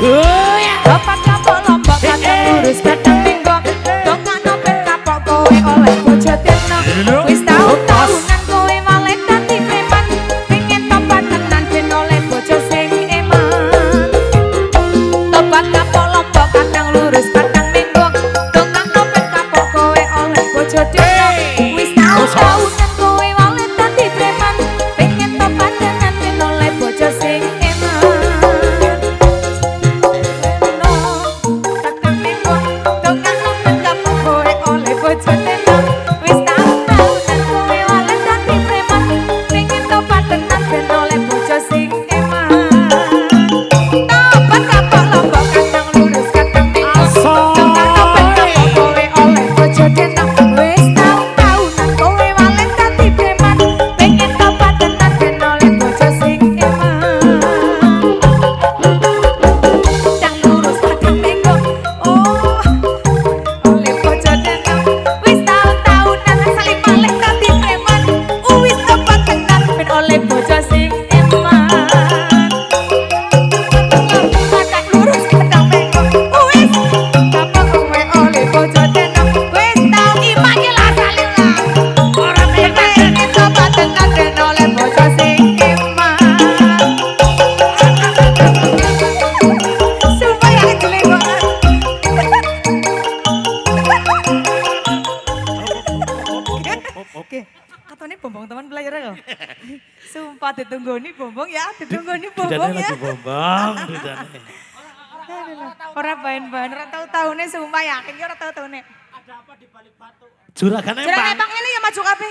Dapat kapok lombok kadang lurus kadang menggok. Dongakno ben kapok kowe oleh bojo tena. Wis taun-taunan kowe malah dadi preman. Pengen tobat tenan ben oleh bojo sing eman. Tobat kapok lombok kadang lurus kadang menggok. Dongakno ben kapok kowe oleh bojo tena. Wis taun-taunan kowe malah dadi preman. Pengen tobat tenan ben oleh bojo sing katanya bombong teman belajar ya. Sumpah ditunggoni bombong ya, ditunggoni bombong ya. Lagi bombong, Orang bahan-bahan, orang tahu-tahunya sumpah yakin, orang tahu-tahunya. Ada apa di balik batu? Juragan Juragan Empang ini ya maju kabeh.